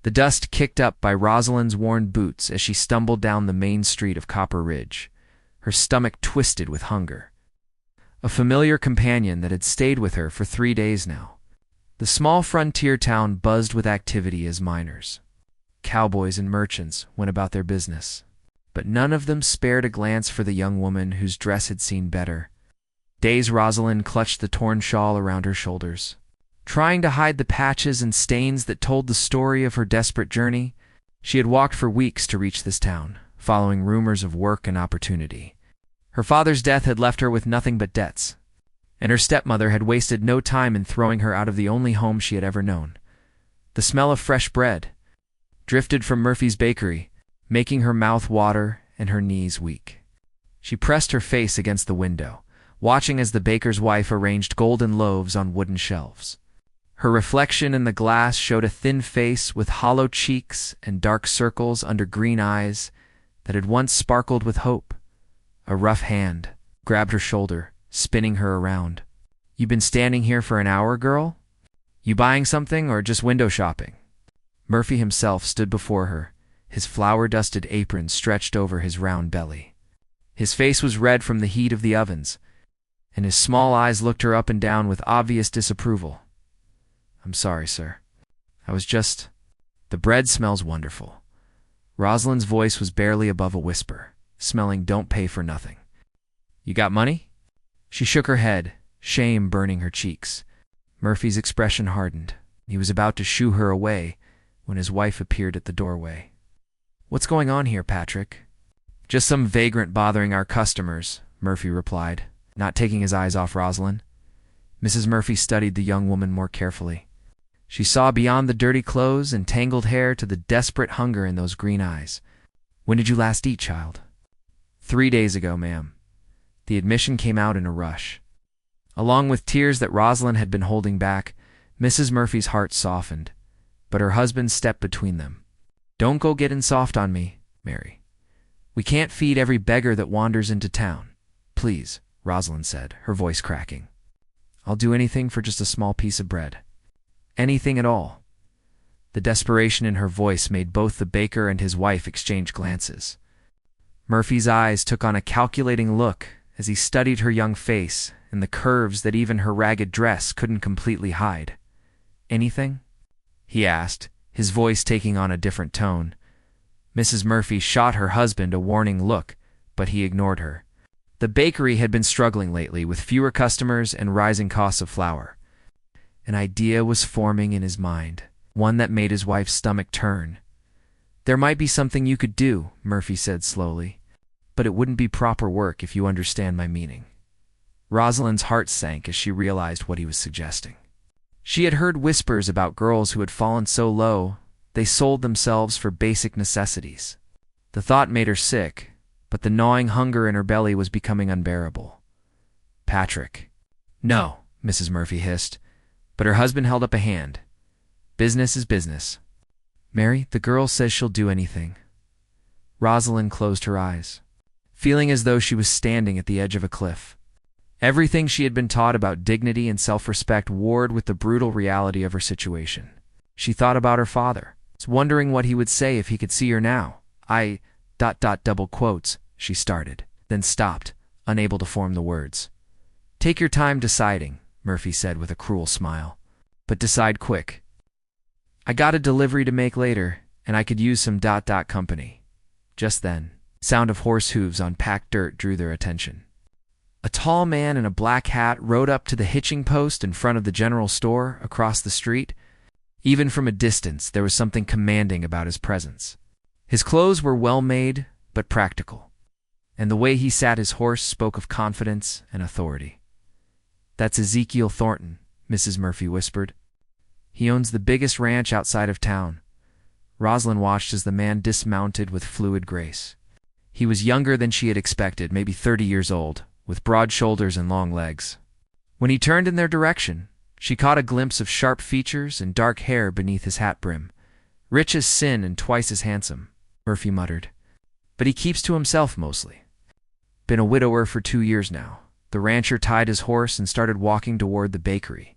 the dust kicked up by Rosalind's worn boots as she stumbled down the main street of Copper Ridge, her stomach twisted with hunger. A familiar companion that had stayed with her for 3 days now. The small frontier town buzzed with activity as miners, cowboys, and merchants went about their business. But none of them spared a glance for the young woman whose dress had seen better. Dazed, Rosalind clutched the torn shawl around her shoulders, trying to hide the patches and stains that told the story of her desperate journey. She had walked for weeks to reach this town, following rumors of work and opportunity. Her father's death had left her with nothing but debts, and her stepmother had wasted no time in throwing her out of the only home she had ever known. The smell of fresh bread drifted from Murphy's bakery, making her mouth water and her knees weak. She pressed her face against the window, watching as the baker's wife arranged golden loaves on wooden shelves. Her reflection in the glass showed a thin face with hollow cheeks and dark circles under green eyes that had once sparkled with hope. A rough hand grabbed her shoulder, spinning her around. "You been standing here for an hour, girl? You buying something or just window shopping?" Murphy himself stood before her, his flour-dusted apron stretched over his round belly. His face was red from the heat of the ovens, and his small eyes looked her up and down with obvious disapproval. "I'm sorry, sir. I was just... The bread smells wonderful." Rosalind's voice was barely above a whisper, smelling don't pay for nothing. "You got money?" She shook her head, shame burning her cheeks. Murphy's expression hardened. He was about to shoo her away when his wife appeared at the doorway. "What's going on here, Patrick?" "Just some vagrant bothering our customers," Murphy replied, not taking his eyes off Rosalind. Mrs. Murphy studied the young woman more carefully. She saw beyond the dirty clothes and tangled hair to the desperate hunger in those green eyes. "When did you last eat, child?" 3 days ago, ma'am." The admission came out in a rush. Along with tears that Rosalind had been holding back, Mrs. Murphy's heart softened, but her husband stepped between them. "Don't go getting soft on me, Mary. We can't feed every beggar that wanders into town." "Please," Rosalind said, her voice cracking. "I'll do anything for just a small piece of bread. Anything at all." The desperation in her voice made both the baker and his wife exchange glances. Murphy's eyes took on a calculating look as he studied her young face and the curves that even her ragged dress couldn't completely hide. "Anything?" he asked, his voice taking on a different tone. Mrs. Murphy shot her husband a warning look, but he ignored her. The bakery had been struggling lately with fewer customers and rising costs of flour. An idea was forming in his mind, one that made his wife's stomach turn. "There might be something you could do," Murphy said slowly, "but it wouldn't be proper work if you understand my meaning." Rosalind's heart sank as she realized what he was suggesting. She had heard whispers about girls who had fallen so low they sold themselves for basic necessities. The thought made her sick, but the gnawing hunger in her belly was becoming unbearable. "Patrick." "No," Mrs. Murphy hissed, but her husband held up a hand. "Business is business." "Mary, the girl says she'll do anything." Rosalind closed her eyes, feeling as though she was standing at the edge of a cliff. Everything she had been taught about dignity and self-respect warred with the brutal reality of her situation. She thought about her father, wondering what he would say if he could see her now. Double quotes, she started, then stopped, unable to form the words. "Take your time deciding," Murphy said with a cruel smile, "but decide quick. I got a delivery to make later, and I could use some company." Just then, sound of horse hooves on packed dirt drew their attention. A tall man in a black hat rode up to the hitching post in front of the general store across the street. Even from a distance, there was something commanding about his presence. His clothes were well-made, but practical, and the way he sat his horse spoke of confidence and authority. "That's Ezekiel Thornton," Mrs. Murphy whispered. "He owns the biggest ranch outside of town." Rosalind watched as the man dismounted with fluid grace. He was younger than she had expected, maybe 30 years old, with broad shoulders and long legs. When he turned in their direction, she caught a glimpse of sharp features and dark hair beneath his hat brim. "Rich as sin and twice as handsome," Murphy muttered. "But he keeps to himself mostly. Been a widower for 2 years now." The rancher tied his horse and started walking toward the bakery.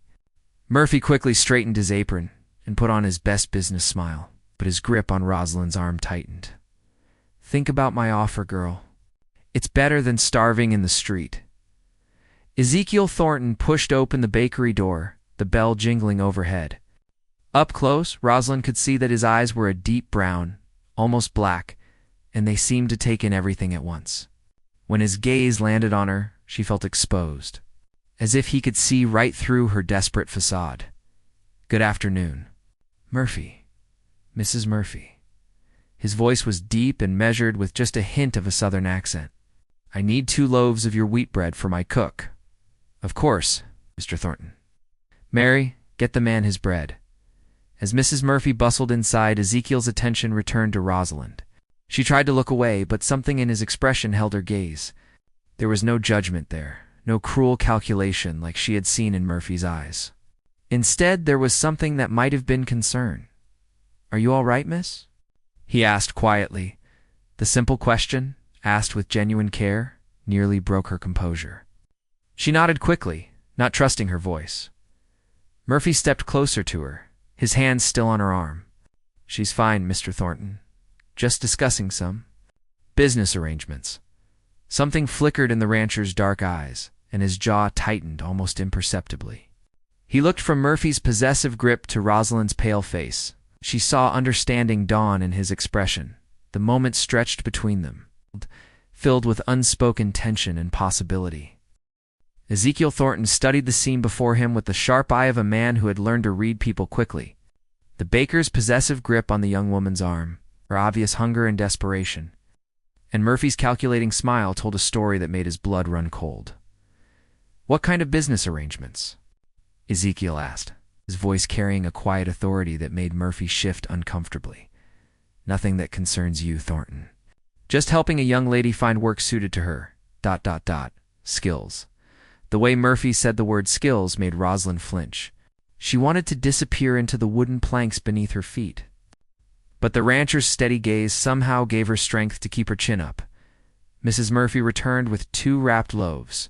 Murphy quickly straightened his apron and put on his best business smile. but his grip on Rosalind's arm tightened. "Think about my offer, girl. It's better than starving in the street." Ezekiel Thornton pushed open the bakery door, the bell jingling overhead. Up close, Rosalind could see that his eyes were a deep brown, almost black, and they seemed to take in everything at once. When his gaze landed on her, she felt exposed, as if he could see right through her desperate facade. "Good afternoon. Murphy. Mrs. Murphy." His voice was deep and measured with just a hint of a southern accent. "I need 2 loaves of your wheat bread for my cook." "Of course, Mr. Thornton." "Mary, get the man his bread." As Mrs. Murphy bustled inside, Ezekiel's attention returned to Rosalind. She tried to look away, but something in his expression held her gaze. There was no judgment there, no cruel calculation like she had seen in Murphy's eyes. Instead, there was something that might have been concern. "Are you all right, miss?" he asked quietly. The simple question, asked with genuine care, nearly broke her composure. She nodded quickly, not trusting her voice. Murphy stepped closer to her, his hand still on her arm. "She's fine, Mr. Thornton. Just discussing some business arrangements." Something flickered in the rancher's dark eyes, and his jaw tightened almost imperceptibly. He looked from Murphy's possessive grip to Rosalind's pale face. She saw understanding dawn in his expression. The moment stretched between them, filled with unspoken tension and possibility. Ezekiel Thornton studied the scene before him with the sharp eye of a man who had learned to read people quickly. The baker's possessive grip on the young woman's arm, her obvious hunger and desperation, and Murphy's calculating smile told a story that made his blood run cold. "What kind of business arrangements?" Ezekiel asked, his voice carrying a quiet authority that made Murphy shift uncomfortably. "Nothing that concerns you, Thornton. Just helping a young lady find work suited to her. ... Skills." The way Murphy said the word skills made Rosalind flinch. She wanted to disappear into the wooden planks beneath her feet. But the rancher's steady gaze somehow gave her strength to keep her chin up. Mrs. Murphy returned with 2 wrapped loaves,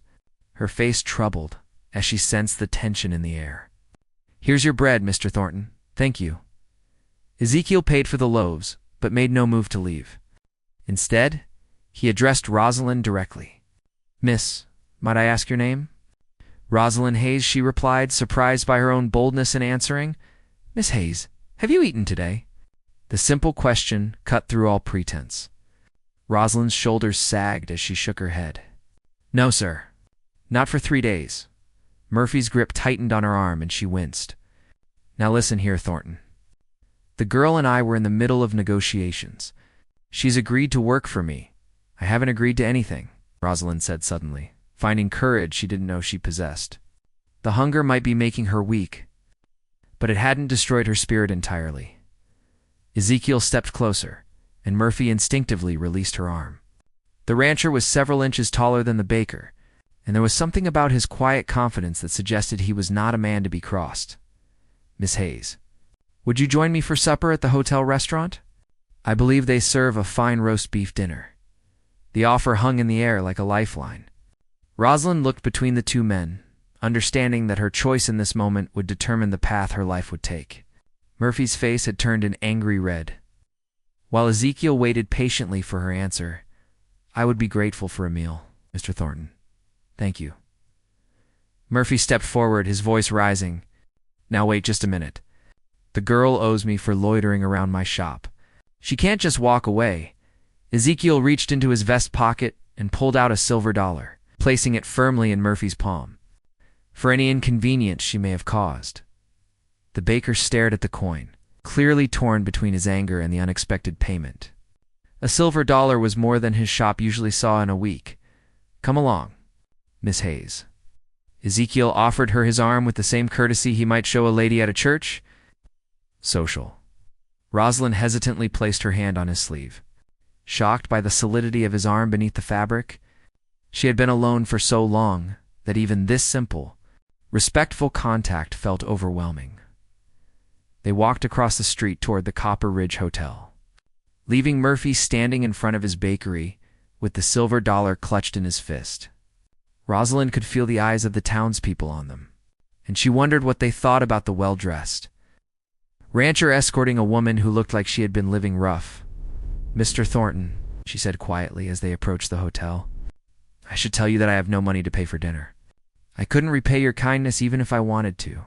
her face troubled as she sensed the tension in the air. "Here's your bread, Mr. Thornton. Thank you." Ezekiel paid for the loaves, but made no move to leave. Instead, he addressed Rosalind directly. "Miss, might I ask your name?" "Rosalind Hayes," she replied, surprised by her own boldness in answering. "Miss Hayes, have you eaten today?" The simple question cut through all pretense. Rosalind's shoulders sagged as she shook her head. "No, sir. Not for 3 days." Murphy's grip tightened on her arm and she winced. "Now listen here, Thornton. The girl and I were in the middle of negotiations. She's agreed to work for me. I haven't agreed to anything," Rosalind said suddenly, finding courage she didn't know she possessed. The hunger might be making her weak, but it hadn't destroyed her spirit entirely. Ezekiel stepped closer, and Murphy instinctively released her arm. The rancher was several inches taller than the baker, and there was something about his quiet confidence that suggested he was not a man to be crossed. "Miss Hayes, would you join me for supper at the hotel restaurant? I believe they serve a fine roast beef dinner." The offer hung in the air like a lifeline. Rosalind looked between the 2 men, understanding that her choice in this moment would determine the path her life would take. Murphy's face had turned an angry red. While Ezekiel waited patiently for her answer, "I would be grateful for a meal, Mr. Thornton. Thank you." Murphy stepped forward, his voice rising. "Now wait just a minute. The girl owes me for loitering around my shop. She can't just walk away." Ezekiel reached into his vest pocket and pulled out a silver dollar, placing it firmly in Murphy's palm. "For any inconvenience she may have caused." The baker stared at the coin, clearly torn between his anger and the unexpected payment. A silver dollar was more than his shop usually saw in a week. "Come along, Miss Hayes." Ezekiel offered her his arm with the same courtesy he might show a lady at a church. "Social." Rosalind hesitantly placed her hand on his sleeve. Shocked by the solidity of his arm beneath the fabric, she had been alone for so long that even this simple, respectful contact felt overwhelming. They walked across the street toward the Copper Ridge Hotel, leaving Murphy standing in front of his bakery with the silver dollar clutched in his fist. Rosalind could feel the eyes of the townspeople on them, and she wondered what they thought about the well-dressed, rancher escorting a woman who looked like she had been living rough. "Mr. Thornton," she said quietly as they approached the hotel, "I should tell you that I have no money to pay for dinner. I couldn't repay your kindness even if I wanted to."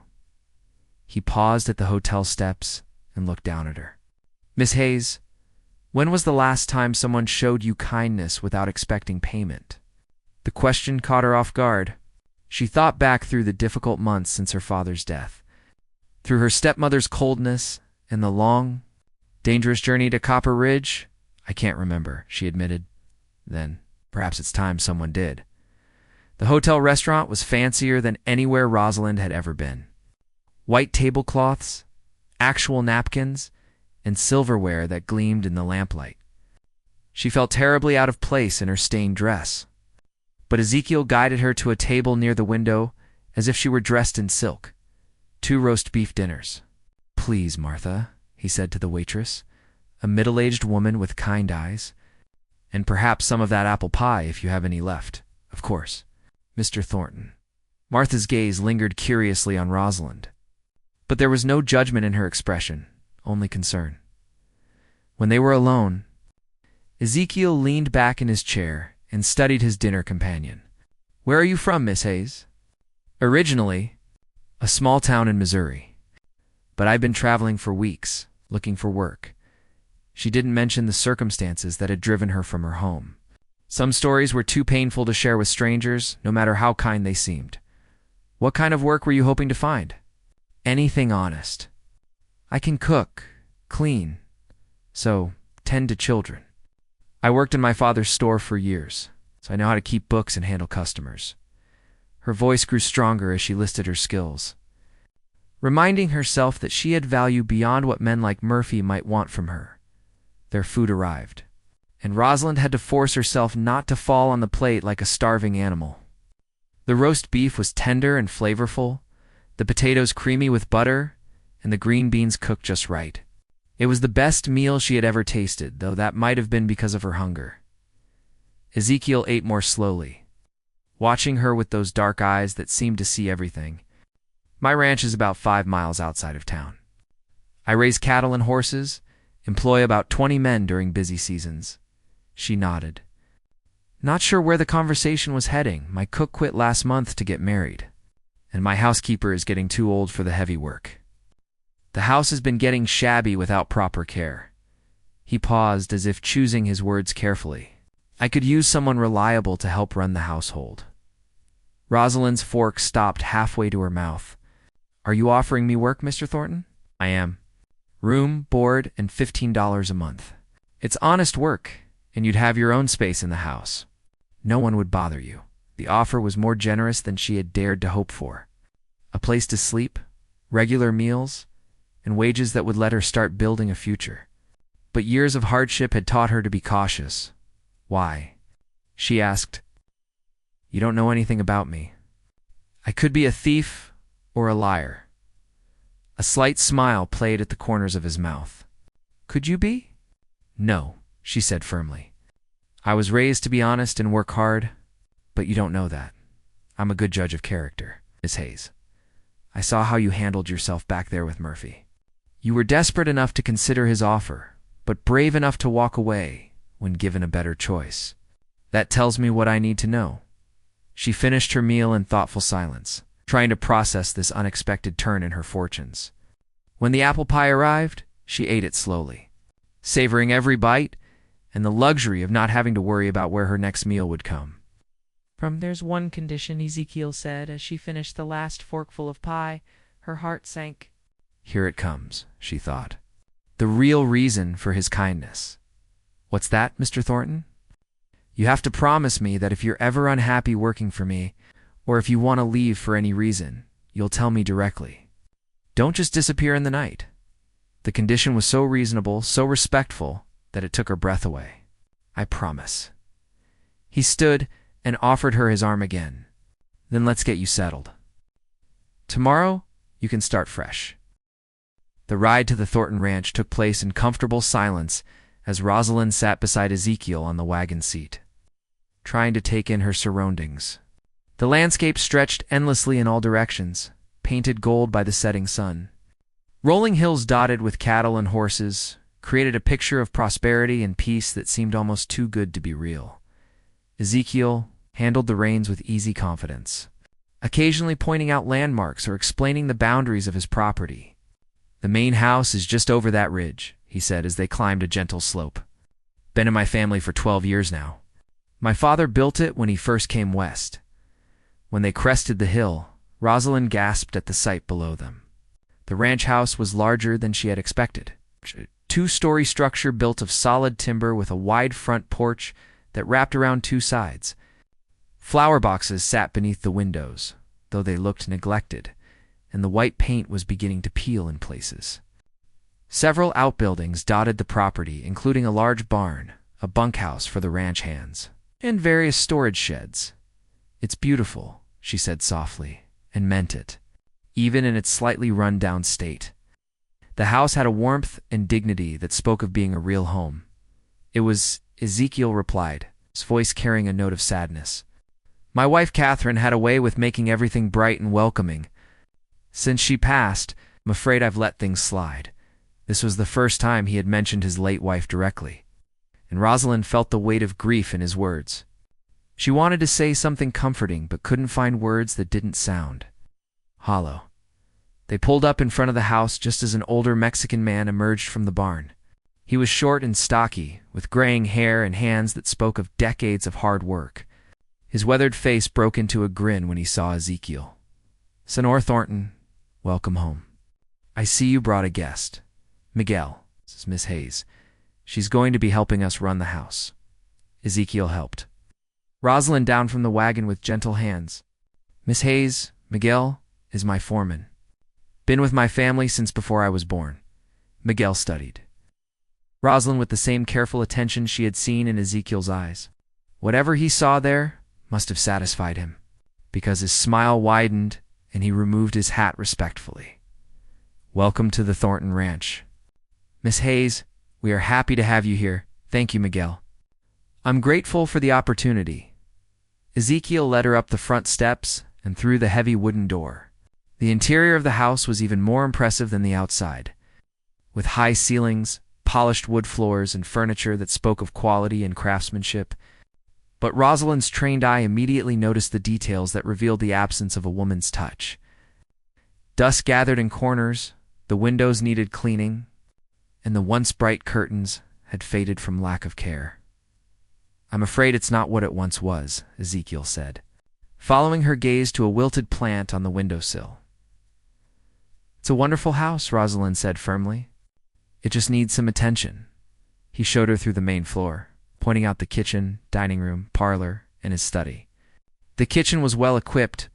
He paused at the hotel steps and looked down at her. "Miss Hayes, when was the last time someone showed you kindness without expecting payment?" The question caught her off guard. She thought back through the difficult months since her father's death, through her stepmother's coldness and the long, dangerous journey to Copper Ridge. "I can't remember," she admitted. Then, perhaps it's time someone did. The hotel restaurant was fancier than anywhere Rosalind had ever been. White tablecloths, actual napkins, and silverware that gleamed in the lamplight. She felt terribly out of place in her stained dress. But Ezekiel guided her to a table near the window as if she were dressed in silk. 2 roast beef dinners. "Please, Martha," he said to the waitress, a middle-aged woman with kind eyes. "And perhaps some of that apple pie if you have any left, of course." "Mr. Thornton." Martha's gaze lingered curiously on Rosalind. But there was no judgment in her expression, only concern. When they were alone, Ezekiel leaned back in his chair and studied his dinner companion. "Where are you from, Miss Hayes?" "Originally, a small town in Missouri. But I've been traveling for weeks, looking for work." She didn't mention the circumstances that had driven her from her home. Some stories were too painful to share with strangers, no matter how kind they seemed. "What kind of work were you hoping to find?" "Anything honest. I can cook, clean, so tend to children. I worked in my father's store for years, so I know how to keep books and handle customers." Her voice grew stronger as she listed her skills, reminding herself that she had value beyond what men like Murphy might want from her. Their food arrived, and Rosalind had to force herself not to fall on the plate like a starving animal. The roast beef was tender and flavorful, the potatoes creamy with butter, and the green beans cooked just right. It was the best meal she had ever tasted, though that might have been because of her hunger. Ezekiel ate more slowly, watching her with those dark eyes that seemed to see everything. "My ranch is about 5 miles outside of town. I raise cattle and horses, employ about 20 men during busy seasons." She nodded. "Not sure where the conversation was heading. My cook quit last month to get married, and my housekeeper is getting too old for the heavy work. The house has been getting shabby without proper care." He paused as if choosing his words carefully. "I could use someone reliable to help run the household." Rosalind's fork stopped halfway to her mouth. "Are you offering me work, Mr. Thornton?" "I am. Room, board, and $15 a month. It's honest work, and you'd have your own space in the house. No one would bother you." The offer was more generous than she had dared to hope for. A place to sleep, regular meals, and wages that would let her start building a future. But years of hardship had taught her to be cautious. "Why?" she asked. "You don't know anything about me." "I could be a thief or a liar." A slight smile played at the corners of his mouth. "Could you be?" "No," she said firmly. "I was raised to be honest and work hard, but you don't know that. I'm a good judge of character, Miss Hayes. I saw how you handled yourself back there with Murphy. You were desperate enough to consider his offer, but brave enough to walk away when given a better choice. That tells me what I need to know." She finished her meal in thoughtful silence, trying to process this unexpected turn in her fortunes. When the apple pie arrived, she ate it slowly, savoring every bite and the luxury of not having to worry about where her next meal would come. "There's one condition," Ezekiel said as she finished the last forkful of pie. Her heart sank. Here it comes, she thought. The real reason for his kindness. "What's that, Mr. Thornton?" "You have to promise me that if you're ever unhappy working for me, or if you want to leave for any reason, you'll tell me directly. Don't just disappear in the night." The condition was so reasonable, so respectful, that it took her breath away. "I promise." He stood and offered her his arm again. "Then let's get you settled. Tomorrow, you can start fresh." The ride to the Thornton ranch took place in comfortable silence as Rosalind sat beside Ezekiel on the wagon seat, trying to take in her surroundings. The landscape stretched endlessly in all directions, painted gold by the setting sun. Rolling hills dotted with cattle and horses created a picture of prosperity and peace that seemed almost too good to be real. Ezekiel handled the reins with easy confidence, occasionally pointing out landmarks or explaining the boundaries of his property. "The main house is just over that ridge," he said as they climbed a gentle slope. "Been in my family for 12 years now. My father built it when he first came west." When they crested the hill, Rosalind gasped at the sight below them. The ranch house was larger than she had expected. A two-story structure built of solid timber with a wide front porch that wrapped around two sides. Flower boxes sat beneath the windows, though they looked neglected, and the white paint was beginning to peel in places. Several outbuildings dotted the property, including a large barn, a bunkhouse for the ranch hands, and various storage sheds. "It's beautiful," she said softly, and meant it, even in its slightly run-down state. The house had a warmth and dignity that spoke of being a real home. "It was," Ezekiel replied, his voice carrying a note of sadness. "My wife Catherine had a way with making everything bright and welcoming. Since she passed, I'm afraid I've let things slide." This was the first time he had mentioned his late wife directly, and Rosalind felt the weight of grief in his words. She wanted to say something comforting, but couldn't find words that didn't sound hollow. They pulled up in front of the house just as an older Mexican man emerged from the barn. He was short and stocky, with graying hair and hands that spoke of decades of hard work. His weathered face broke into a grin when he saw Ezekiel. "Senor Thornton, welcome home. I see you brought a guest. Miguel," this is Miss Hayes. "She's going to be helping us run the house." Ezekiel helped Rosalind down from the wagon with gentle hands. "Miss Hayes, Miguel is my foreman. Been with my family since before I was born." Miguel studied Rosalind with the same careful attention she had seen in Ezekiel's eyes. Whatever he saw there must have satisfied him, because his smile widened and he removed his hat respectfully. "Welcome to the Thornton Ranch. Miss Hayes, we are happy to have you here." "Thank you, Miguel. I'm grateful for the opportunity." Ezekiel led her up the front steps and through the heavy wooden door. The interior of the house was even more impressive than the outside, with high ceilings, polished wood floors, and furniture that spoke of quality and craftsmanship. But Rosalind's trained eye immediately noticed the details that revealed the absence of a woman's touch. Dust gathered in corners, the windows needed cleaning, and the once bright curtains had faded from lack of care. "I'm afraid it's not what it once was," Ezekiel said, following her gaze to a wilted plant on the windowsill. "It's a wonderful house," Rosalind said firmly. "It just needs some attention." He showed her through the main floor, pointing out the kitchen, dining room, parlor, and his study. The kitchen was well equipped,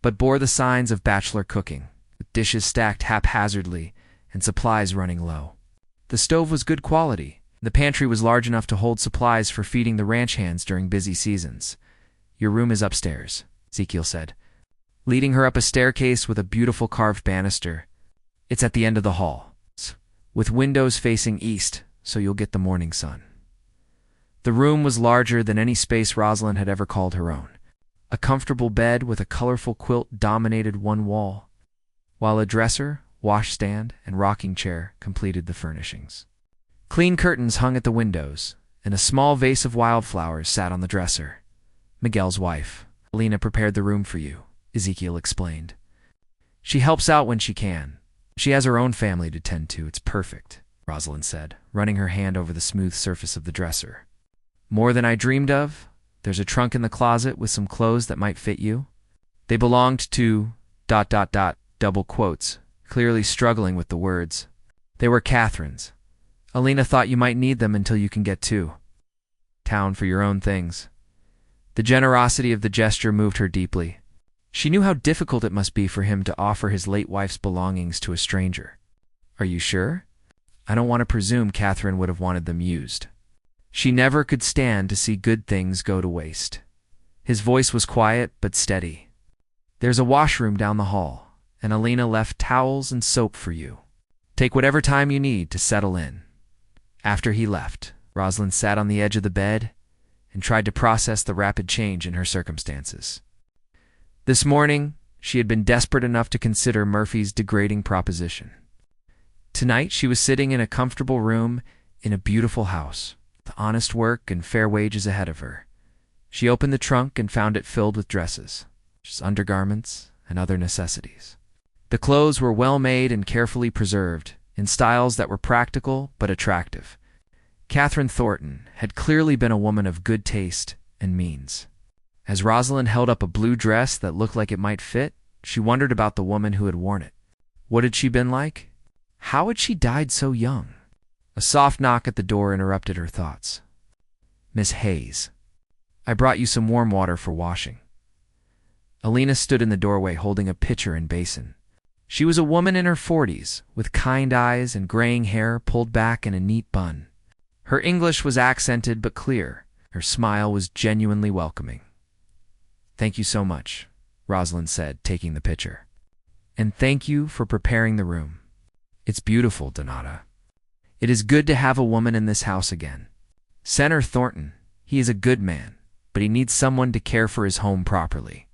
but bore the signs of bachelor cooking, with dishes stacked haphazardly and supplies running low. The stove was good quality. The pantry was large enough to hold supplies for feeding the ranch hands during busy seasons. "Your room is upstairs," Ezekiel said, leading her up a staircase with a beautiful carved banister. "It's at the end of the hall, with windows facing east, so you'll get the morning sun." The room was larger than any space Rosalind had ever called her own. A comfortable bed with a colorful quilt dominated one wall, while a dresser, washstand, and rocking chair completed the furnishings. Clean curtains hung at the windows, and a small vase of wildflowers sat on the dresser. "Miguel's wife, Alina, prepared the room for you," Ezekiel explained. "She helps out when she can. She has her own family to tend to. It's perfect," Rosalind said, running her hand over the smooth surface of the dresser. "More than I dreamed of. There's a trunk in the closet with some clothes that might fit you. They belonged to ... double quotes, clearly struggling with the words. They were Catherine's. Alina thought you might need them until you can get to town for your own things." The generosity of the gesture moved her deeply. She knew how difficult it must be for him to offer his late wife's belongings to a stranger. "Are you sure? I don't want to presume Catherine would have wanted them used. She never could stand to see good things go to waste." His voice was quiet but steady. "There's a washroom down the hall, and Alina left towels and soap for you. Take whatever time you need to settle in." After he left, Rosalind sat on the edge of the bed and tried to process the rapid change in her circumstances. This morning, she had been desperate enough to consider Murphy's degrading proposition. Tonight she was sitting in a comfortable room in a beautiful house, with honest work and fair wages ahead of her. She opened the trunk and found it filled with dresses, just undergarments, and other necessities. The clothes were well made and carefully preserved, in styles that were practical but attractive. Catherine Thornton had clearly been a woman of good taste and means. As Rosalind held up a blue dress that looked like it might fit, she wondered about the woman who had worn it. What had she been like? How had she died so young? A soft knock at the door interrupted her thoughts. Miss Hayes. I brought you some warm water for washing. Alina stood in the doorway holding a pitcher and basin. She was a woman in her 40s, with kind eyes and graying hair pulled back in a neat bun. Her English was accented but clear. Her smile was genuinely welcoming. Thank you so much, Rosalind said, taking the pitcher. And thank you for preparing the room. It's beautiful, Donata. It is good to have a woman in this house again. Senator Thornton, he is a good man, but he needs someone to care for his home properly.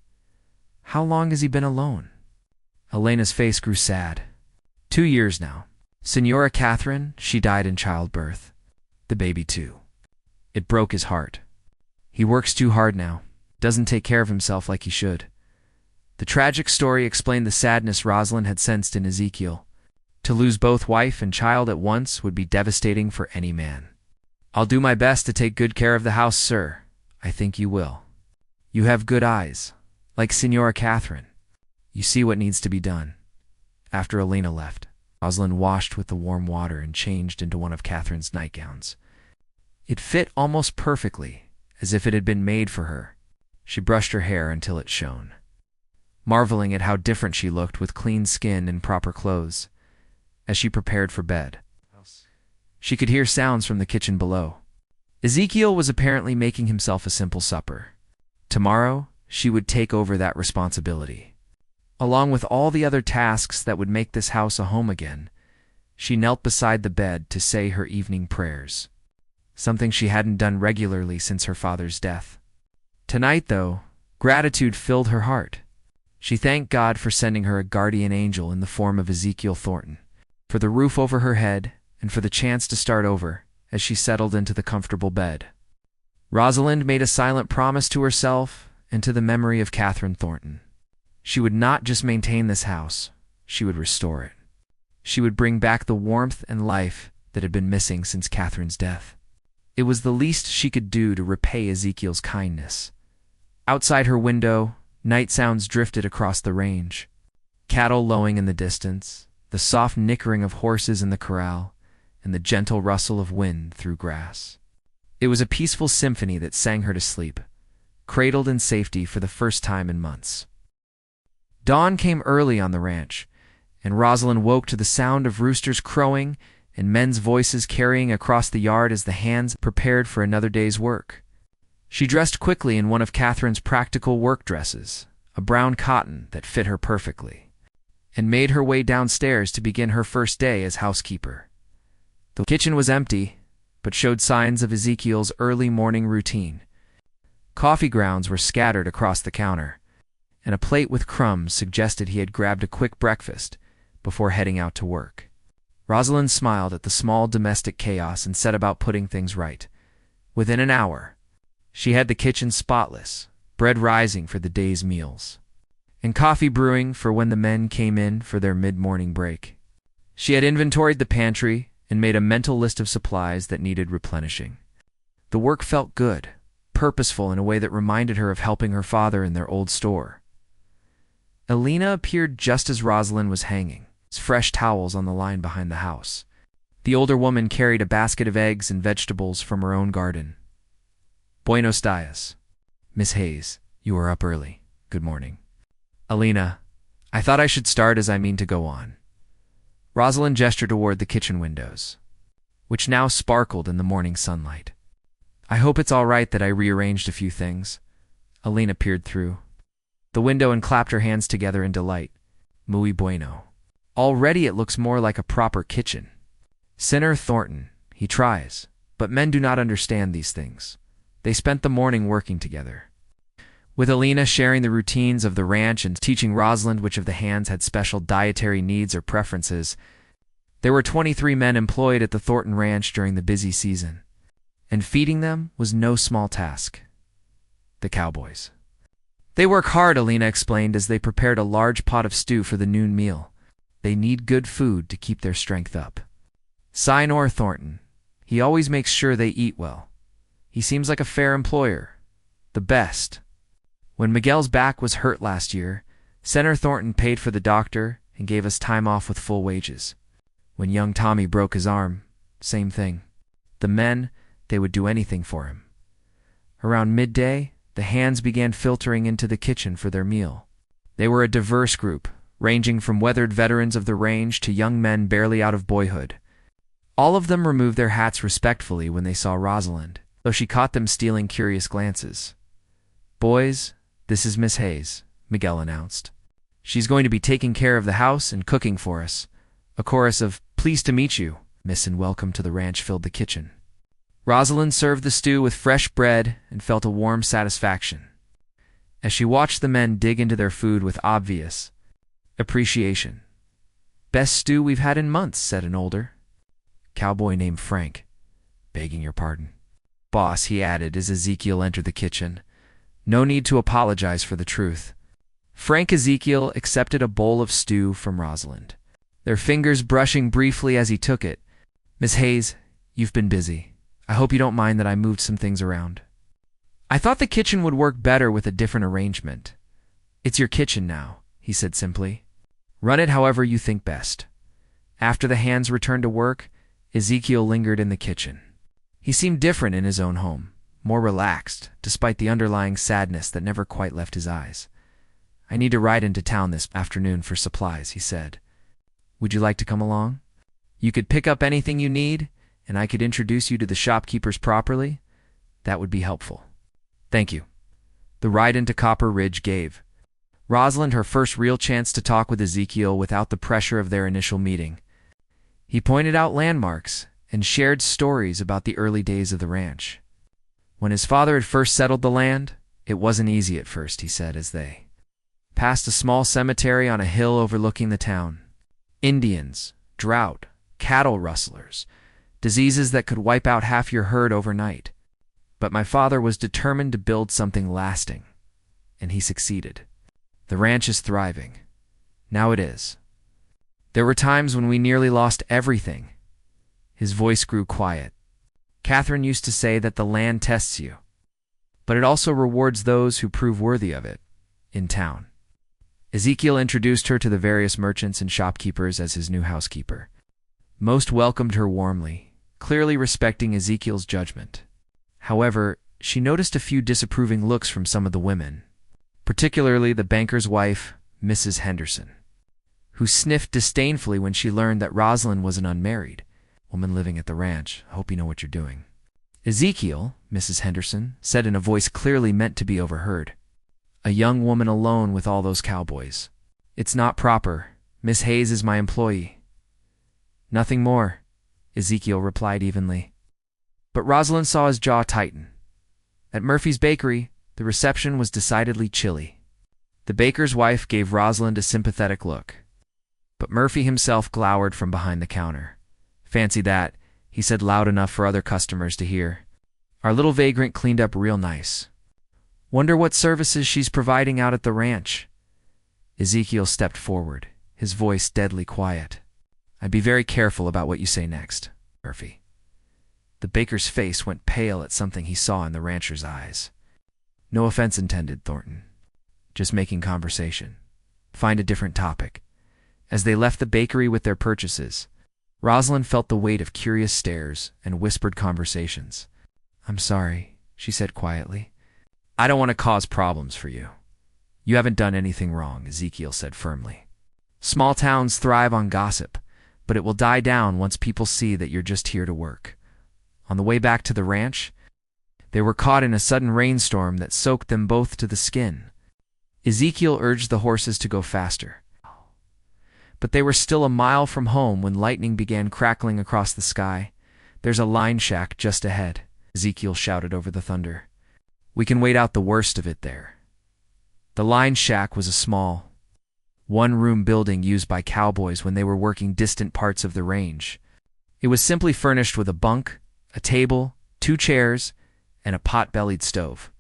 How long has he been alone? Elena's face grew sad. 2 years now. Signora Catherine, she died in childbirth. The baby too. It broke his heart. He works too hard now, doesn't take care of himself like he should. The tragic story explained the sadness Rosalind had sensed in Ezekiel. To lose both wife and child at once would be devastating for any man. I'll do my best to take good care of the house, sir. I think you will. You have good eyes, like Signora Catherine. You see what needs to be done. After Elena left, Rosalind washed with the warm water and changed into one of Catherine's nightgowns. It fit almost perfectly, as if it had been made for her. She brushed her hair until it shone, marveling at how different she looked with clean skin and proper clothes. As she prepared for bed, she could hear sounds from the kitchen below. Ezekiel was apparently making himself a simple supper. Tomorrow, she would take over that responsibility. Along with all the other tasks that would make this house a home again, she knelt beside the bed to say her evening prayers, something she hadn't done regularly since her father's death. Tonight, though, gratitude filled her heart. She thanked God for sending her a guardian angel in the form of Ezekiel Thornton, for the roof over her head, and for the chance to start over as she settled into the comfortable bed. Rosalind made a silent promise to herself and to the memory of Catherine Thornton. She would not just maintain this house, she would restore it. She would bring back the warmth and life that had been missing since Catherine's death. It was the least she could do to repay Ezekiel's kindness. Outside her window, night sounds drifted across the range. Cattle lowing in the distance, the soft nickering of horses in the corral, and the gentle rustle of wind through grass. It was a peaceful symphony that sang her to sleep, cradled in safety for the first time in months. Dawn came early on the ranch, and Rosalind woke to the sound of roosters crowing and men's voices carrying across the yard as the hands prepared for another day's work. She dressed quickly in one of Catherine's practical work dresses, a brown cotton that fit her perfectly, and made her way downstairs to begin her first day as housekeeper. The kitchen was empty, but showed signs of Ezekiel's early morning routine. Coffee grounds were scattered across the counter, and a plate with crumbs suggested he had grabbed a quick breakfast before heading out to work. Rosalind smiled at the small domestic chaos and set about putting things right. Within an hour, she had the kitchen spotless, bread rising for the day's meals, and coffee brewing for when the men came in for their mid-morning break. She had inventoried the pantry and made a mental list of supplies that needed replenishing. The work felt good, purposeful in a way that reminded her of helping her father in their old store. Elena appeared just as Rosalind was hanging, fresh towels on the line behind the house. The older woman carried a basket of eggs and vegetables from her own garden. Buenos dias. Miss Hayes, you are up early. Good morning. Elena, I thought I should start as I mean to go on. Rosalind gestured toward the kitchen windows, which now sparkled in the morning sunlight. I hope it's all right that I rearranged a few things. Elena peered through the window and clapped her hands together in delight. Muy bueno. Already it looks more like a proper kitchen. Senator Thornton, he tries, but men do not understand these things. They spent the morning working together, with Elena sharing the routines of the ranch and teaching Rosalind which of the hands had special dietary needs or preferences. There were 23 men employed at the Thornton Ranch during the busy season, and feeding them was no small task. The cowboys. They work hard, Alina explained as they prepared a large pot of stew for the noon meal. They need good food to keep their strength up. Sinor Thornton. He always makes sure they eat well. He seems like a fair employer. The best. When Miguel's back was hurt last year, Senator Thornton paid for the doctor and gave us time off with full wages. When young Tommy broke his arm, same thing. The men, they would do anything for him. Around midday, the hands began filtering into the kitchen for their meal. They were a diverse group, ranging from weathered veterans of the range to young men barely out of boyhood. All of them removed their hats respectfully when they saw Rosalind, though she caught them stealing curious glances. "Boys, this is Miss Hayes," Miguel announced. "She's going to be taking care of the house and cooking for us." A chorus of "Pleased to meet you, miss, and welcome to the ranch" filled the kitchen. Rosalind served the stew with fresh bread and felt a warm satisfaction, as she watched the men dig into their food with obvious appreciation. "Best stew we've had in months," said an older cowboy named Frank. "Begging your pardon, boss," he added as Ezekiel entered the kitchen. No need to apologize for the truth. Frank Ezekiel accepted a bowl of stew from Rosalind, their fingers brushing briefly as he took it. "Miss Hayes, you've been busy. I hope you don't mind that I moved some things around. I thought the kitchen would work better with a different arrangement." "It's your kitchen now," he said simply. "Run it however you think best." After the hands returned to work, Ezekiel lingered in the kitchen. He seemed different in his own home, more relaxed, despite the underlying sadness that never quite left his eyes. "I need to ride into town this afternoon for supplies," he said. "Would you like to come along? You could pick up anything you need, and I could introduce you to the shopkeepers properly. That would be helpful." "Thank you." The ride into Copper Ridge gave Rosalind her first real chance to talk with Ezekiel without the pressure of their initial meeting. He pointed out landmarks and shared stories about the early days of the ranch. When his father had first settled the land, it wasn't easy at first, he said as they passed a small cemetery on a hill overlooking the town. Indians, drought, cattle rustlers, diseases that could wipe out half your herd overnight. But my father was determined to build something lasting, and he succeeded. The ranch is thriving. Now it is. There were times when we nearly lost everything. His voice grew quiet. "Catherine used to say that the land tests you, but it also rewards those who prove worthy of it, in town." Ezekiel introduced her to the various merchants and shopkeepers as his new housekeeper. Most welcomed her warmly, clearly respecting Ezekiel's judgment. However, she noticed a few disapproving looks from some of the women, particularly the banker's wife, Mrs. Henderson, who sniffed disdainfully when she learned that Rosalind was an unmarried woman living at the ranch. "I hope you know what you're doing." "Ezekiel," Mrs. Henderson said in a voice clearly meant to be overheard. "A young woman alone with all those cowboys. It's not proper. Miss Hayes is my employee." "Nothing more," Ezekiel replied evenly. But Rosalind saw his jaw tighten. At Murphy's Bakery, the reception was decidedly chilly. The baker's wife gave Rosalind a sympathetic look, but Murphy himself glowered from behind the counter. "Fancy that," he said loud enough for other customers to hear. "Our little vagrant cleaned up real nice. Wonder what services she's providing out at the ranch." Ezekiel stepped forward, his voice deadly quiet. "I'd be very careful about what you say next, Murphy." The baker's face went pale at something he saw in the rancher's eyes. "No offense intended, Thornton. Just making conversation. Find a different topic." As they left the bakery with their purchases, Rosalind felt the weight of curious stares and whispered conversations. "I'm sorry," she said quietly. "I don't want to cause problems for you. You haven't done anything wrong," Ezekiel said firmly. "Small towns thrive on gossip, but it will die down once people see that you're just here to work." On the way back to the ranch, they were caught in a sudden rainstorm that soaked them both to the skin. Ezekiel urged the horses to go faster, but they were still a mile from home when lightning began crackling across the sky. "There's a line shack just ahead," Ezekiel shouted over the thunder. "We can wait out the worst of it there." The line shack was a small, one-room building used by cowboys when they were working distant parts of the range. It was simply furnished with a bunk, a table, 2 chairs, and a pot-bellied stove.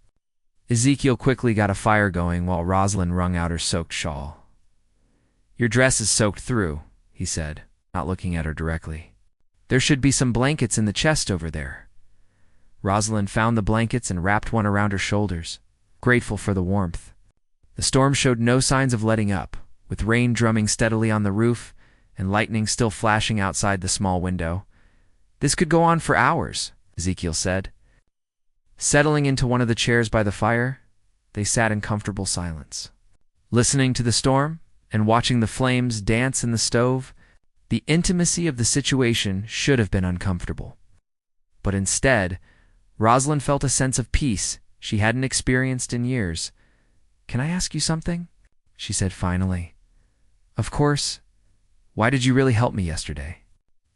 Ezekiel quickly got a fire going while Rosalind wrung out her soaked shawl. "Your dress is soaked through," he said, not looking at her directly. "There should be some blankets in the chest over there." Rosalind found the blankets and wrapped one around her shoulders, grateful for the warmth. The storm showed no signs of letting up, with rain drumming steadily on the roof and lightning still flashing outside the small window. "This could go on for hours," Ezekiel said. Settling into one of the chairs by the fire, they sat in comfortable silence. Listening to the storm and watching the flames dance in the stove, the intimacy of the situation should have been uncomfortable. But instead, Rosalind felt a sense of peace she hadn't experienced in years. "Can I ask you something?" she said finally. "Of course. Why did you really help me yesterday?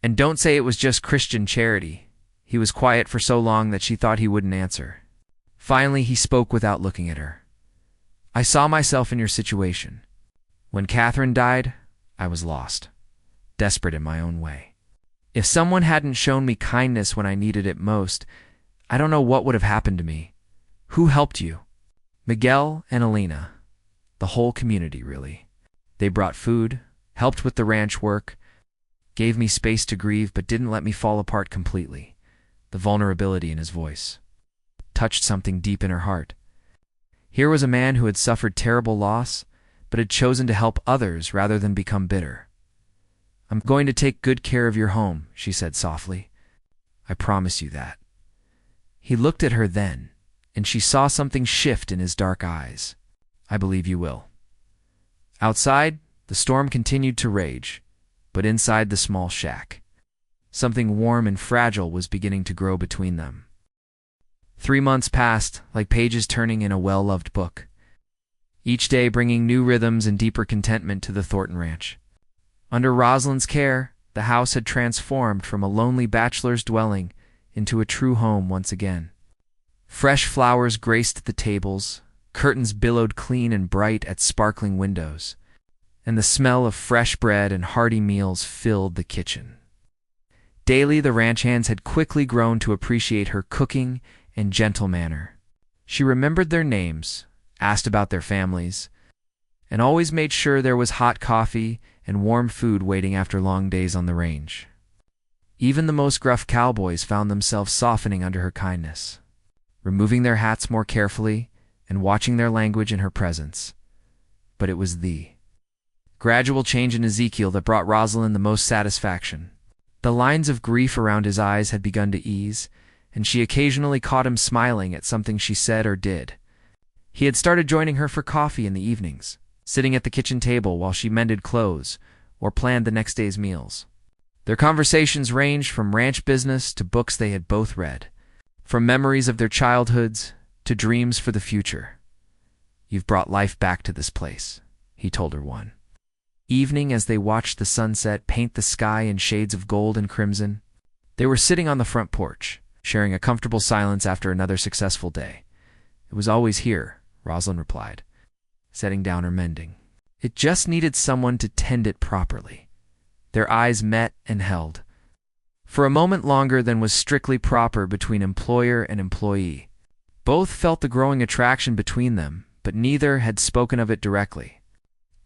And don't say it was just Christian charity." He was quiet for so long that she thought he wouldn't answer. Finally, he spoke without looking at her. "I saw myself in your situation. When Catherine died, I was lost, desperate in my own way. If someone hadn't shown me kindness when I needed it most, I don't know what would have happened to me. Who helped you?" "Miguel and Elena. The whole community, really. They brought food, helped with the ranch work, gave me space to grieve, but didn't let me fall apart completely." The vulnerability in his voice touched something deep in her heart. Here was a man who had suffered terrible loss, but had chosen to help others rather than become bitter. "I'm going to take good care of your home," she said softly. "I promise you that." He looked at her then, and she saw something shift in his dark eyes. "I believe you will." Outside, the storm continued to rage, but inside the small shack, something warm and fragile was beginning to grow between them. 3 months passed, like pages turning in a well-loved book, each day bringing new rhythms and deeper contentment to the Thornton ranch. Under Rosalind's care, the house had transformed from a lonely bachelor's dwelling into a true home once again. Fresh flowers graced the tables, curtains billowed clean and bright at sparkling windows, and the smell of fresh bread and hearty meals filled the kitchen. Daily, the ranch hands had quickly grown to appreciate her cooking and gentle manner. She remembered their names, asked about their families, and always made sure there was hot coffee and warm food waiting after long days on the range. Even the most gruff cowboys found themselves softening under her kindness, removing their hats more carefully and watching their language in her presence. But it was the gradual change in Ezekiel that brought Rosalind the most satisfaction. The lines of grief around his eyes had begun to ease, and she occasionally caught him smiling at something she said or did. He had started joining her for coffee in the evenings, sitting at the kitchen table while she mended clothes or planned the next day's meals. Their conversations ranged from ranch business to books they had both read, from memories of their childhoods to dreams for the future. "You've brought life back to this place," he told her one evening as they watched the sunset paint the sky in shades of gold and crimson. They were sitting on the front porch, sharing a comfortable silence after another successful day. "It was always here," Rosalind replied, setting down her mending. "It just needed someone to tend it properly." Their eyes met and held, for a moment longer than was strictly proper between employer and employee. Both felt the growing attraction between them, but neither had spoken of it directly.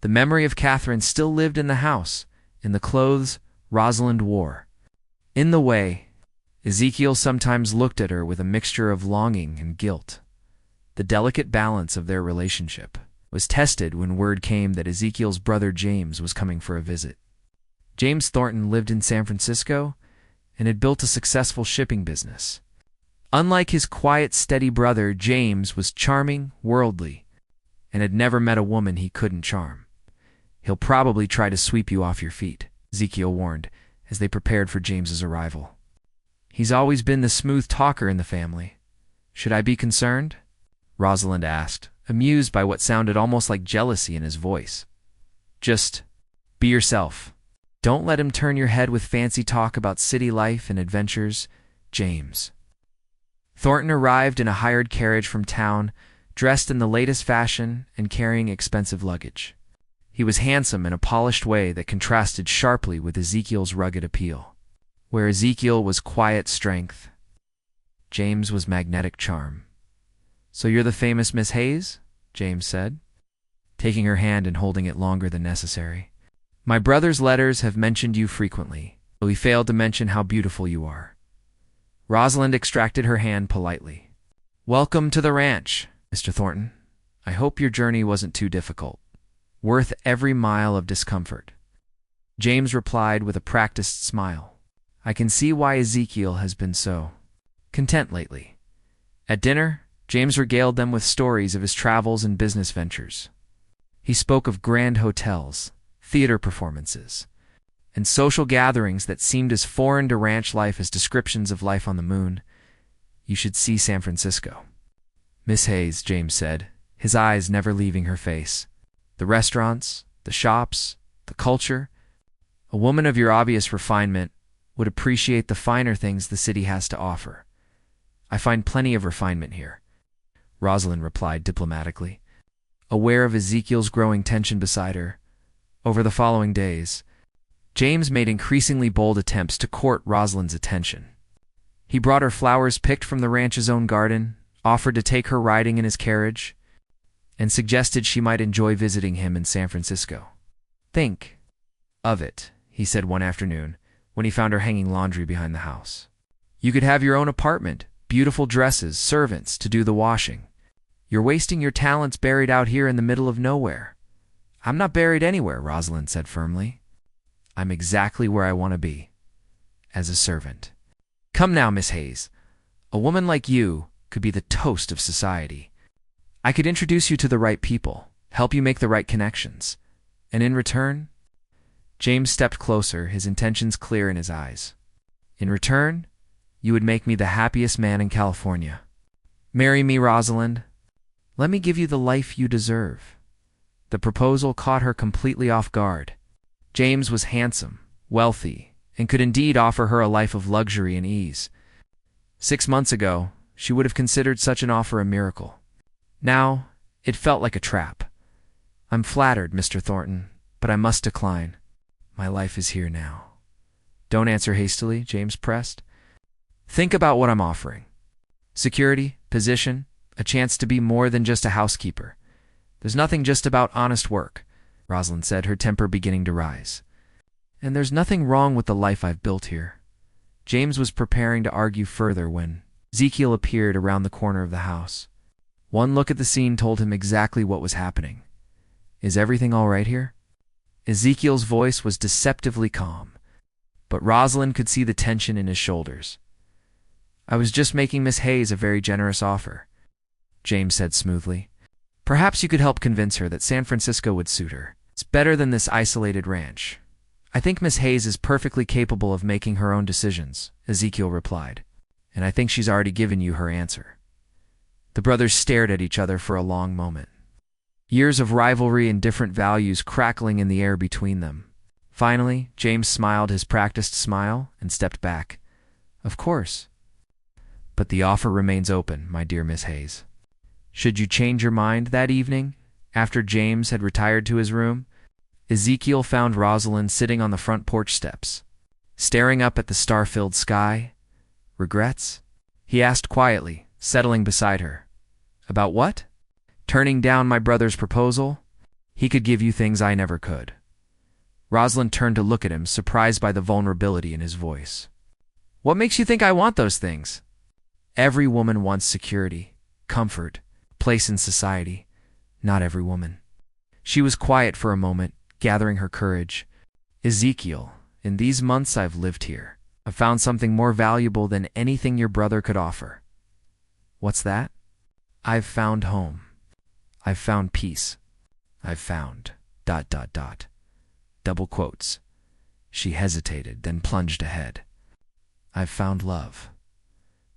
The memory of Catherine still lived in the house, in the clothes Rosalind wore. In the way, Ezekiel sometimes looked at her with a mixture of longing and guilt. The delicate balance of their relationship was tested when word came that Ezekiel's brother James was coming for a visit. James Thornton lived in San Francisco and had built a successful shipping business. Unlike his quiet, steady brother, James was charming, worldly, and had never met a woman he couldn't charm. "He'll probably try to sweep you off your feet," Ezekiel warned as they prepared for James's arrival. "He's always been the smooth talker in the family. Should I be concerned?" Rosalind asked, amused by what sounded almost like jealousy in his voice. "Just be yourself. Don't let him turn your head with fancy talk about city life and adventures, James." Thornton arrived in a hired carriage from town, dressed in the latest fashion and carrying expensive luggage. He was handsome in a polished way that contrasted sharply with Ezekiel's rugged appeal. Where Ezekiel was quiet strength, James was magnetic charm. "So you're the famous Miss Hayes?" James said, taking her hand and holding it longer than necessary. "My brother's letters have mentioned you frequently, though he failed to mention how beautiful you are." Rosalind extracted her hand politely. "Welcome to the ranch, Mr. Thornton. I hope your journey wasn't too difficult. Worth every mile of discomfort." James replied with a practiced smile. "I can see why Ezekiel has been so content lately." At dinner, James regaled them with stories of his travels and business ventures. He spoke of grand hotels, theater performances, and social gatherings that seemed as foreign to ranch life as descriptions of life on the moon. "You should see San Francisco, Miss Hayes," James said, his eyes never leaving her face. "The restaurants, the shops, the culture. A woman of your obvious refinement would appreciate the finer things the city has to offer." "I find plenty of refinement here," Rosalind replied diplomatically, aware of Ezekiel's growing tension beside her. Over the following days, James made increasingly bold attempts to court Rosalind's attention. He brought her flowers picked from the ranch's own garden, offered to take her riding in his carriage, and suggested she might enjoy visiting him in San Francisco. "Think of it," he said one afternoon, when he found her hanging laundry behind the house. "You could have your own apartment, beautiful dresses, servants to do the washing. You're wasting your talents buried out here in the middle of nowhere." "I'm not buried anywhere," Rosalind said firmly. "I'm exactly where I want to be, as a servant." "Come now, Miss Hayes. A woman like you could be the toast of society. I could introduce you to the right people, help you make the right connections. And in return—" James stepped closer, his intentions clear in his eyes. "In return, you would make me the happiest man in California. Marry me, Rosalind. Let me give you the life you deserve." The proposal caught her completely off guard. James was handsome, wealthy, and could indeed offer her a life of luxury and ease. 6 months ago, she would have considered such an offer a miracle. Now, it felt like a trap. "I'm flattered, Mr. Thornton, but I must decline. My life is here now." "Don't answer hastily," James pressed. "Think about what I'm offering. Security, position, a chance to be more than just a housekeeper. There's nothing just about honest work," Rosalind said, her temper beginning to rise. "And there's nothing wrong with the life I've built here." James was preparing to argue further when Ezekiel appeared around the corner of the house. One look at the scene told him exactly what was happening. "Is everything all right here?" Ezekiel's voice was deceptively calm, but Rosalind could see the tension in his shoulders. "I was just making Miss Hayes a very generous offer," James said smoothly. "Perhaps you could help convince her that San Francisco would suit her. It's better than this isolated ranch." "I think Miss Hayes is perfectly capable of making her own decisions," Ezekiel replied, "and I think she's already given you her answer." The brothers stared at each other for a long moment, years of rivalry and different values crackling in the air between them. Finally, James smiled his practiced smile and stepped back. "Of course. But the offer remains open, my dear Miss Hayes. Should you change your mind that evening, after James had retired to his room, Ezekiel found Rosalind sitting on the front porch steps, staring up at the star-filled sky. "Regrets?" he asked quietly, settling beside her. "About what?" "Turning down my brother's proposal? He could give you things I never could." Rosalind turned to look at him, surprised by the vulnerability in his voice. "What makes you think I want those things?" "Every woman wants security, comfort, place in society. Not every woman." She was quiet for a moment, gathering her courage. "Ezekiel, in these months I've lived here, I've found something more valuable than anything your brother could offer." "What's that?" "I've found home. I've found peace. I've found... ... Double quotes. She hesitated, then plunged ahead. "I've found love."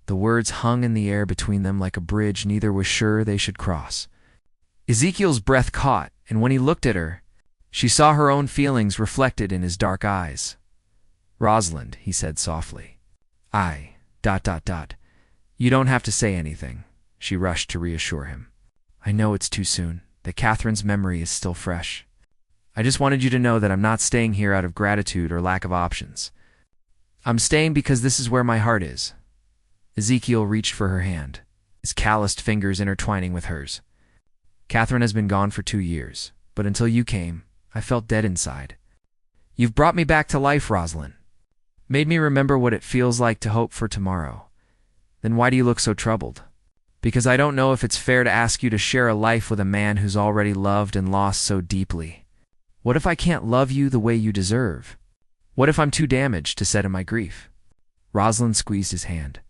The words hung in the air between them like a bridge neither was sure they should cross. Ezekiel's breath caught, and when he looked at her, she saw her own feelings reflected in his dark eyes. "Rosalind," he said softly. "I... ... You don't have to say anything," she rushed to reassure him. "I know it's too soon, that Catherine's memory is still fresh. I just wanted you to know that I'm not staying here out of gratitude or lack of options. I'm staying because this is where my heart is." Ezekiel reached for her hand, his calloused fingers intertwining with hers. "Catherine has been gone for 2 years, but until you came, I felt dead inside. You've brought me back to life, Rosalind. Made me remember what it feels like to hope for tomorrow. Then why do you look so troubled?" "Because I don't know if it's fair to ask you to share a life with a man who's already loved and lost so deeply. What if I can't love you the way you deserve? What if I'm too damaged to set in my grief?" Rosalind squeezed his hand.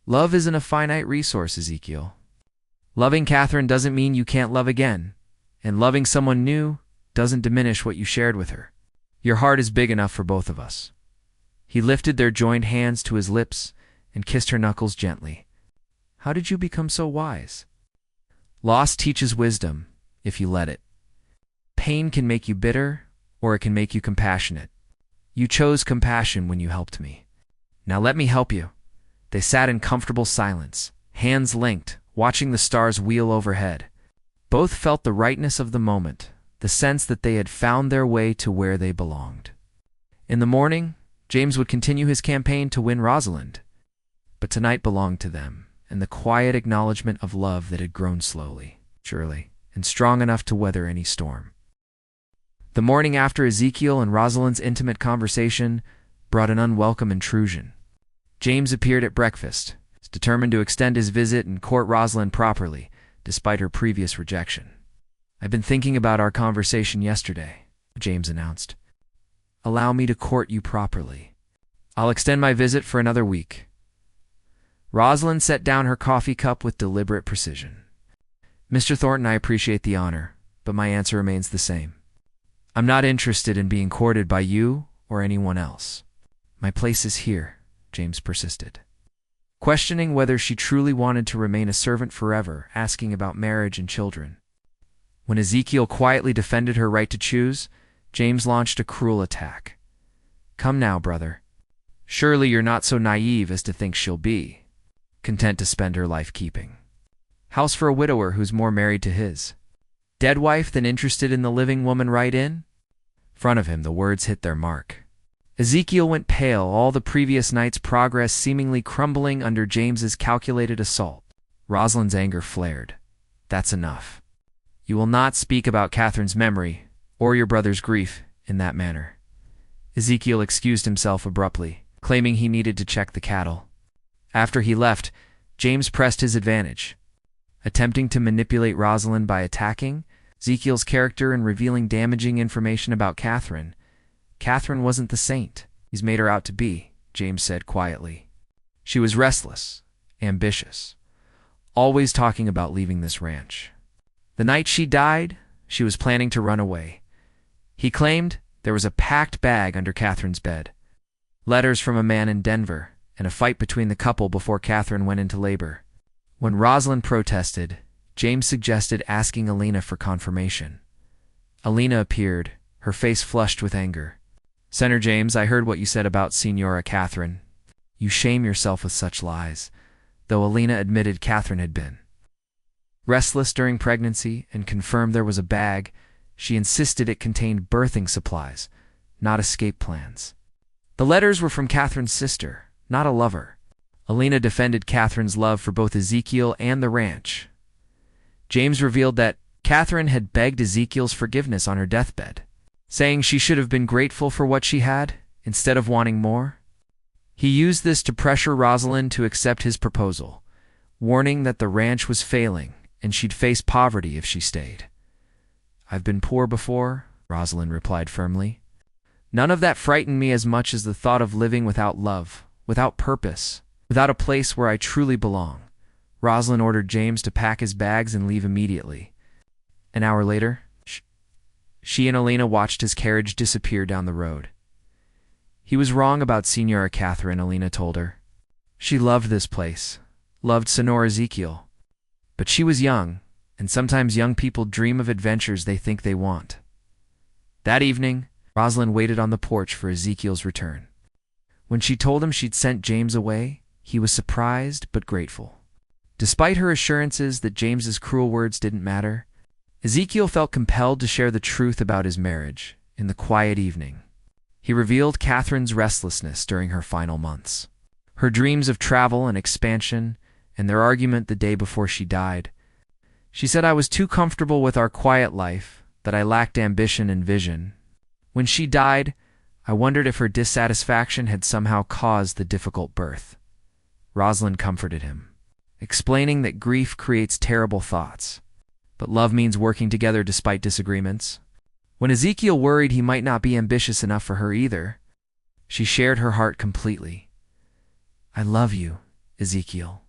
"Love isn't a finite resource, Ezekiel. Loving Catherine doesn't mean you can't love again, and loving someone new doesn't diminish what you shared with her. Your heart is big enough for both of us." He lifted their joined hands to his lips and kissed her knuckles gently. "How did you become so wise?" "Loss teaches wisdom, if you let it. Pain can make you bitter, or it can make you compassionate. You chose compassion when you helped me. Now let me help you." They sat in comfortable silence, hands linked, watching the stars wheel overhead. Both felt the rightness of the moment, the sense that they had found their way to where they belonged. In the morning, James would continue his campaign to win Rosalind. But tonight belonged to them, and the quiet acknowledgement of love that had grown slowly, surely, and strong enough to weather any storm. The morning after Ezekiel and Rosalind's intimate conversation brought an unwelcome intrusion. James appeared at breakfast, determined to extend his visit and court Rosalind properly, despite her previous rejection. "I've been thinking about our conversation yesterday," James announced. "Allow me to court you properly. I'll extend my visit for another week." Rosalind set down her coffee cup with deliberate precision. "Mr. Thornton, I appreciate the honor, but my answer remains the same. I'm not interested in being courted by you or anyone else. My place is here," James persisted, questioning whether she truly wanted to remain a servant forever, asking about marriage and children. When Ezekiel quietly defended her right to choose, James launched a cruel attack. "Come now, brother. Surely you're not so naive as to think she'll be content to spend her life keeping house for a widower who's more married to his dead wife than interested in the living woman right in front of him." The words hit their mark. Ezekiel went pale, all the previous night's progress seemingly crumbling under James's calculated assault. Rosalind's anger flared. "That's enough. You will not speak about Catherine's memory or your brother's grief in that manner." Ezekiel excused himself abruptly, claiming he needed to check the cattle. After he left, James pressed his advantage, attempting to manipulate Rosalind by attacking Ezekiel's character and revealing damaging information about Catherine. "Catherine wasn't the saint he's made her out to be," James said quietly. "She was restless, ambitious, always talking about leaving this ranch. The night she died, she was planning to run away. He claimed there was a packed bag under Catherine's bed, letters from a man in Denver, and a fight between the couple before Catherine went into labor. When Rosalind protested, James suggested asking Alina for confirmation. Alina appeared, her face flushed with anger. "Senator James, I heard what you said about Signora Catherine. You shame yourself with such lies," though Alina admitted Catherine had been restless during pregnancy and confirmed there was a bag. She insisted it contained birthing supplies, not escape plans. The letters were from Catherine's sister, not a lover. Alina defended Catherine's love for both Ezekiel and the ranch. James revealed that Catherine had begged Ezekiel's forgiveness on her deathbed, saying she should have been grateful for what she had instead of wanting more. He used this to pressure Rosalind to accept his proposal, warning that the ranch was failing and she'd face poverty if she stayed. "I've been poor before," Rosalind replied firmly. "None of that frightened me as much as the thought of living without love, without purpose, without a place where I truly belong." Rosalind ordered James to pack his bags and leave immediately. An hour later, she and Alina watched his carriage disappear down the road. He was wrong about Signora Catherine, Alina told her. She loved this place, loved Senor Ezekiel. But she was young, and sometimes young people dream of adventures they think they want. That evening, Rosalind waited on the porch for Ezekiel's return. When she told him she'd sent James away, he was surprised but grateful. Despite her assurances that James's cruel words didn't matter, Ezekiel felt compelled to share the truth about his marriage in the quiet evening. He revealed Catherine's restlessness during her final months, her dreams of travel and expansion, and their argument the day before she died. She said, "I was too comfortable with our quiet life, that I lacked ambition and vision. When she died, I wondered if her dissatisfaction had somehow caused the difficult birth." Rosalind comforted him, explaining that grief creates terrible thoughts, but love means working together despite disagreements. When Ezekiel worried he might not be ambitious enough for her either, she shared her heart completely. "I love you, Ezekiel.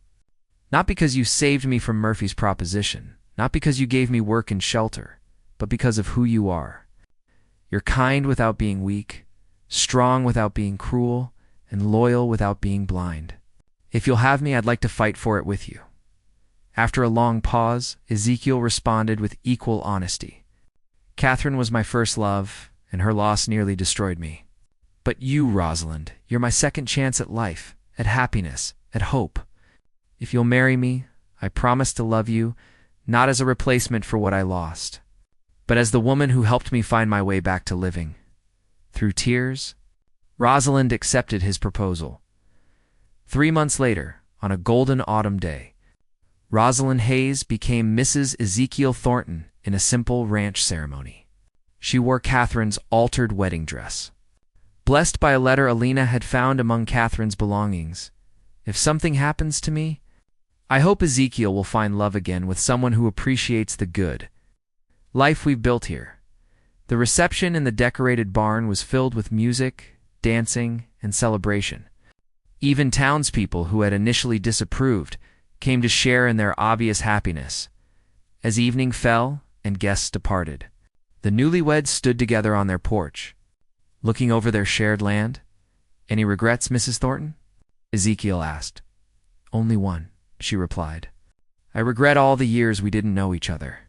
Not because you saved me from Murphy's proposition, not because you gave me work and shelter, but because of who you are. You're kind without being weak, strong without being cruel, and loyal without being blind. If you'll have me, I'd like to fight for it with you." After a long pause, Ezekiel responded with equal honesty. "Catherine was my first love, and her loss nearly destroyed me. But you, Rosalind, you're my second chance at life, at happiness, at hope. If you'll marry me, I promise to love you, not as a replacement for what I lost, but as the woman who helped me find my way back to living." Through tears, Rosalind accepted his proposal. 3 months later, on a golden autumn day, Rosalind Hayes became Mrs. Ezekiel Thornton in a simple ranch ceremony. She wore Catherine's altered wedding dress. Blessed by a letter Alina had found among Catherine's belongings, "If something happens to me, I hope Ezekiel will find love again with someone who appreciates the good life we've built here." The reception in the decorated barn was filled with music, dancing, and celebration. Even townspeople who had initially disapproved came to share in their obvious happiness. As evening fell and guests departed, the newlyweds stood together on their porch, looking over their shared land. "Any regrets, Mrs. Thornton?" Ezekiel asked. "Only one," she replied. "I regret all the years we didn't know each other.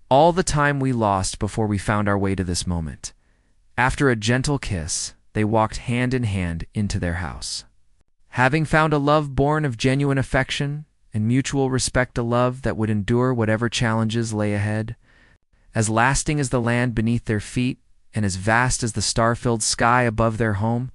All the time we lost before we found our way to this moment." After a gentle kiss, they walked hand in hand into their house. Having found a love born of genuine affection and mutual respect, a love that would endure whatever challenges lay ahead, as lasting as the land beneath their feet and as vast as the star-filled sky above their home,